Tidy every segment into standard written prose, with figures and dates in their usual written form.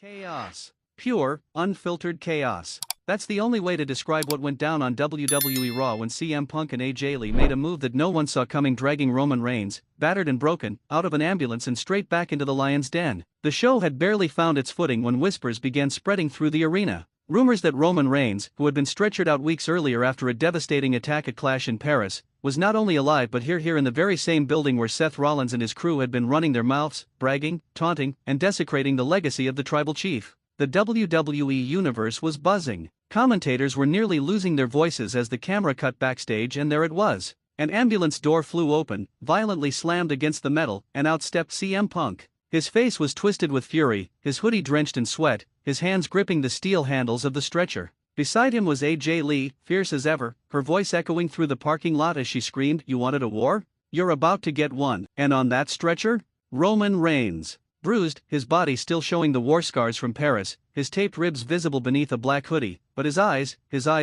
Chaos. Pure, unfiltered chaos. That's the only way to describe what went down on WWE Raw when CM Punk and AJ Lee made a move that no one saw coming, dragging Roman Reigns, battered and broken, out of an ambulance and straight back into the lion's den. The show had barely found its footing when whispers began spreading through the arena. Rumors that Roman Reigns, who had been stretchered out weeks earlier after a devastating attack at Clash in Paris, was not only alive but here in the very same building where Seth Rollins and his crew had been running their mouths, bragging, taunting, and desecrating the legacy of the tribal chief. The WWE universe was buzzing. Commentators were nearly losing their voices as the camera cut backstage, and there it was. An ambulance door flew open, violently slammed against the metal, and out stepped CM Punk. His face was twisted with fury, his hoodie drenched in sweat, his hands gripping the steel handles of the stretcher. Beside him was AJ Lee, fierce as ever, her voice echoing through the parking lot as she screamed, "You wanted a war? You're about to get one." And on that stretcher? Roman Reigns. Bruised, his body still showing the war scars from Paris, his taped ribs visible beneath a black hoodie, but his eyes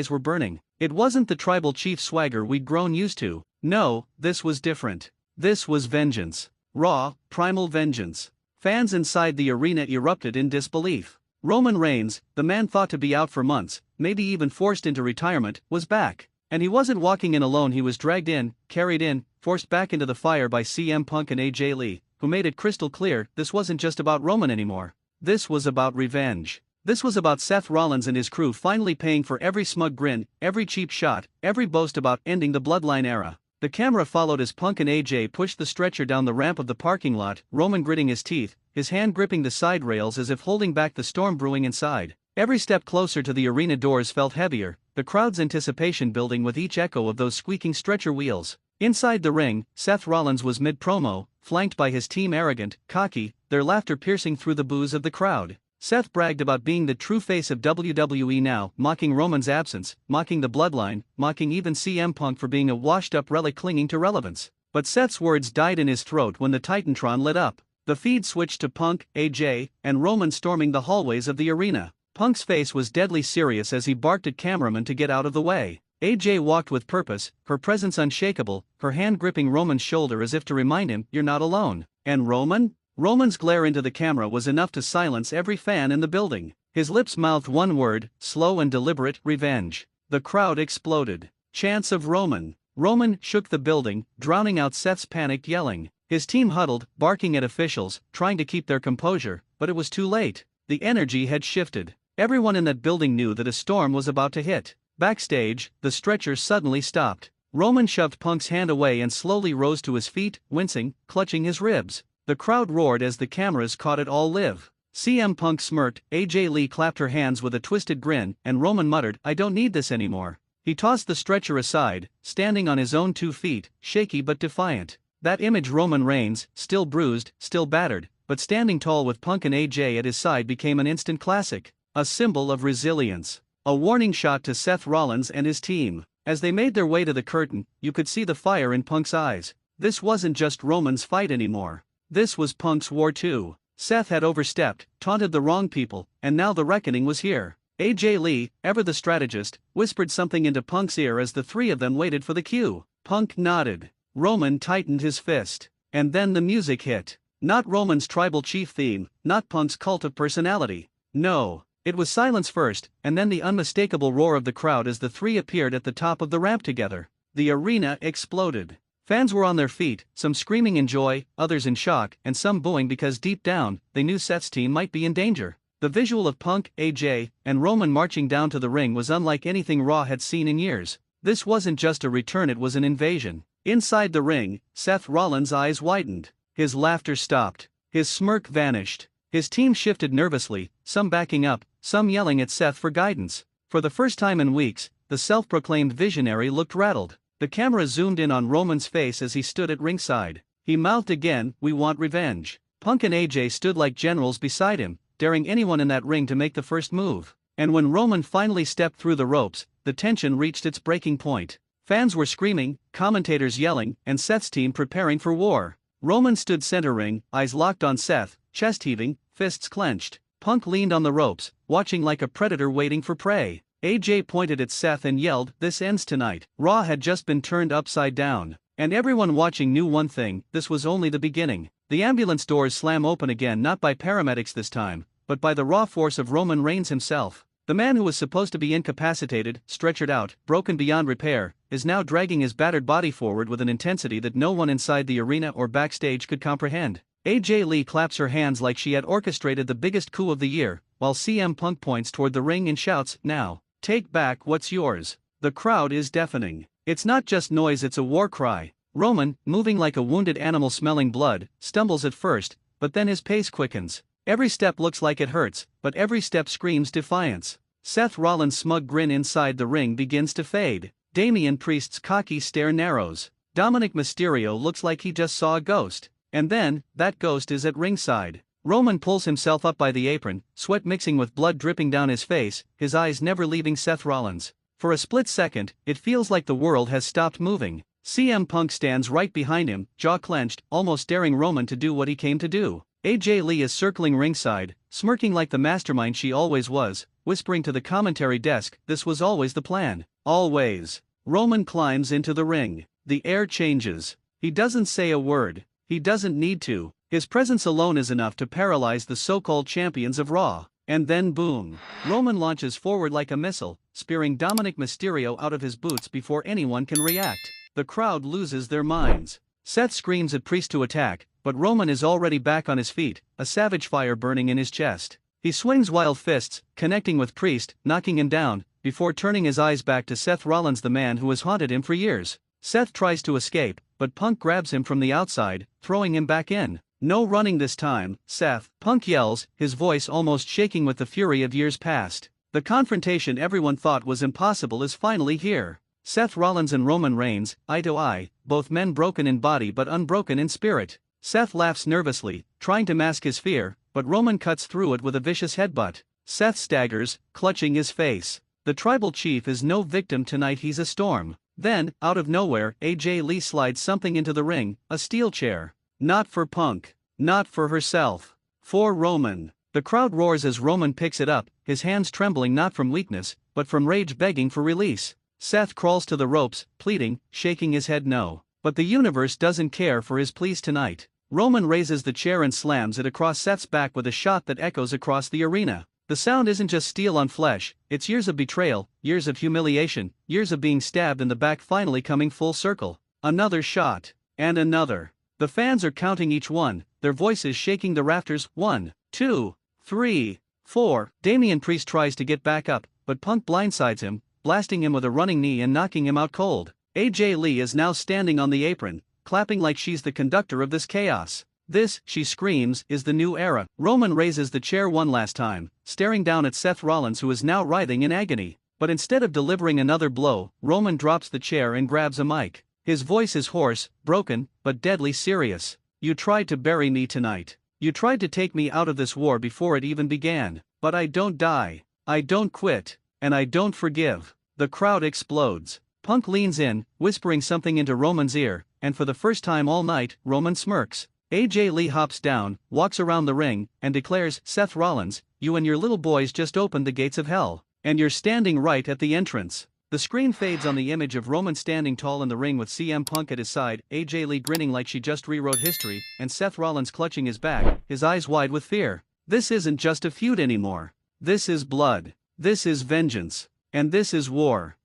were burning. It wasn't the tribal chief swagger we'd grown used to. No, this was different. This was vengeance. Raw, primal vengeance. Fans inside the arena erupted in disbelief. Roman Reigns, the man thought to be out for months, maybe even forced into retirement, was back. And he wasn't walking in alone, he was dragged in, carried in, forced back into the fire by CM Punk and AJ Lee, who made it crystal clear this wasn't just about Roman anymore. This was about revenge. This was about Seth Rollins and his crew finally paying for every smug grin, every cheap shot, every boast about ending the bloodline era. The camera followed as Punk and AJ pushed the stretcher down the ramp of the parking lot, Roman gritting his teeth, his hand gripping the side rails as if holding back the storm brewing inside. Every step closer to the arena doors felt heavier, the crowd's anticipation building with each echo of those squeaking stretcher wheels. Inside the ring, Seth Rollins was mid-promo, flanked by his team, arrogant, cocky, their laughter piercing through the boos of the crowd. Seth bragged about being the true face of WWE now, mocking Roman's absence, mocking the bloodline, mocking even CM Punk for being a washed-up relic clinging to relevance. But Seth's words died in his throat when the Titantron lit up. The feed switched to Punk, AJ, and Roman storming the hallways of the arena. Punk's face was deadly serious as he barked at cameramen to get out of the way. AJ walked with purpose, her presence unshakable, her hand gripping Roman's shoulder as if to remind him, "You're not alone." And Roman? Roman's glare into the camera was enough to silence every fan in the building. His lips mouthed one word, slow and deliberate: revenge. The crowd exploded. Chants of Roman. Roman shook the building, drowning out Seth's panicked yelling. His team huddled, barking at officials, trying to keep their composure, but it was too late. The energy had shifted. Everyone in that building knew that a storm was about to hit. Backstage, the stretcher suddenly stopped. Roman shoved Punk's hand away and slowly rose to his feet, wincing, clutching his ribs. The crowd roared as the cameras caught it all live. CM Punk smirked, AJ Lee clapped her hands with a twisted grin, and Roman muttered, "I don't need this anymore." He tossed the stretcher aside, standing on his own 2 feet, shaky but defiant. That image, Roman Reigns, still bruised, still battered, but standing tall with Punk and AJ at his side, became an instant classic. A symbol of resilience. A warning shot to Seth Rollins and his team. As they made their way to the curtain, you could see the fire in Punk's eyes. This wasn't just Roman's fight anymore. This was Punk's war too. Seth had overstepped, taunted the wrong people, and now the reckoning was here. AJ Lee, ever the strategist, whispered something into Punk's ear as the three of them waited for the cue. Punk nodded. Roman tightened his fist. And then the music hit. Not Roman's tribal chief theme, not Punk's cult of personality. No. It was silence first, and then the unmistakable roar of the crowd as the three appeared at the top of the ramp together. The arena exploded. Fans were on their feet, some screaming in joy, others in shock, and some booing because deep down, they knew Seth's team might be in danger. The visual of Punk, AJ, and Roman marching down to the ring was unlike anything Raw had seen in years. This wasn't just a return, it was an invasion. Inside the ring, Seth Rollins' eyes widened. His laughter stopped. His smirk vanished. His team shifted nervously, some backing up, some yelling at Seth for guidance. For the first time in weeks, the self-proclaimed visionary looked rattled. The camera zoomed in on Roman's face as he stood at ringside. He mouthed again, "We want revenge." Punk and AJ stood like generals beside him, daring anyone in that ring to make the first move. And when Roman finally stepped through the ropes, the tension reached its breaking point. Fans were screaming, commentators yelling, and Seth's team preparing for war. Roman stood center ring, eyes locked on Seth, chest heaving, fists clenched. Punk leaned on the ropes, watching like a predator waiting for prey. AJ pointed at Seth and yelled, "This ends tonight." Raw had just been turned upside down. And everyone watching knew one thing: this was only the beginning. The ambulance doors slam open again, not by paramedics this time, but by the raw force of Roman Reigns himself. The man who was supposed to be incapacitated, stretchered out, broken beyond repair, is now dragging his battered body forward with an intensity that no one inside the arena or backstage could comprehend. AJ Lee claps her hands like she had orchestrated the biggest coup of the year, while CM Punk points toward the ring and shouts, "Now, take back what's yours." The crowd is deafening. It's not just noise, it's a war cry. Roman, moving like a wounded animal smelling blood, stumbles at first, but then his pace quickens. Every step looks like it hurts, but every step screams defiance. Seth Rollins' smug grin inside the ring begins to fade. Damian Priest's cocky stare narrows. Dominic Mysterio looks like he just saw a ghost. And then, that ghost is at ringside. Roman pulls himself up by the apron, sweat mixing with blood dripping down his face, his eyes never leaving Seth Rollins. For a split second, it feels like the world has stopped moving. CM Punk stands right behind him, jaw clenched, almost daring Roman to do what he came to do. AJ Lee is circling ringside, smirking like the mastermind she always was, whispering to the commentary desk, "This was always the plan. Always." Roman climbs into the ring. The air changes. He doesn't say a word. He doesn't need to. His presence alone is enough to paralyze the so-called champions of Raw. And then boom. Roman launches forward like a missile, spearing Dominic Mysterio out of his boots before anyone can react. The crowd loses their minds. Seth screams at Priest to attack, but Roman is already back on his feet, a savage fire burning in his chest. He swings wild fists, connecting with Priest, knocking him down, before turning his eyes back to Seth Rollins, the man who has haunted him for years. Seth tries to escape, but Punk grabs him from the outside, throwing him back in. "No running this time, Seth," Punk yells, his voice almost shaking with the fury of years past. The confrontation everyone thought was impossible is finally here. Seth Rollins and Roman Reigns, eye to eye, both men broken in body but unbroken in spirit. Seth laughs nervously, trying to mask his fear, but Roman cuts through it with a vicious headbutt. Seth staggers, clutching his face. The tribal chief is no victim tonight, he's a storm. Then, out of nowhere, AJ Lee slides something into the ring, a steel chair. Not for Punk. Not for herself. For Roman. The crowd roars as Roman picks it up, his hands trembling not from weakness, but from rage begging for release. Seth crawls to the ropes, pleading, shaking his head no. But the universe doesn't care for his pleas tonight. Roman raises the chair and slams it across Seth's back with a shot that echoes across the arena. The sound isn't just steel on flesh, it's years of betrayal, years of humiliation, years of being stabbed in the back finally coming full circle. Another shot. And another. The fans are counting each one, their voices shaking the rafters. 1, 2, 3, 4. Damian Priest tries to get back up, but Punk blindsides him, blasting him with a running knee and knocking him out cold. AJ Lee is now standing on the apron, clapping like she's the conductor of this chaos. This, she screams, is the new era. Roman raises the chair one last time, staring down at Seth Rollins, who is now writhing in agony. But instead of delivering another blow, Roman drops the chair and grabs a mic. His voice is hoarse, broken, but deadly serious. "You tried to bury me tonight. You tried to take me out of this war before it even began. But I don't die. I don't quit. And I don't forgive." The crowd explodes. Punk leans in, whispering something into Roman's ear, and for the first time all night, Roman smirks. AJ Lee hops down, walks around the ring, and declares, "Seth Rollins, you and your little boys just opened the gates of hell. And you're standing right at the entrance." The screen fades on the image of Roman standing tall in the ring with CM Punk at his side, AJ Lee grinning like she just rewrote history, and Seth Rollins clutching his back, his eyes wide with fear. This isn't just a feud anymore. This is blood. This is vengeance. And this is war.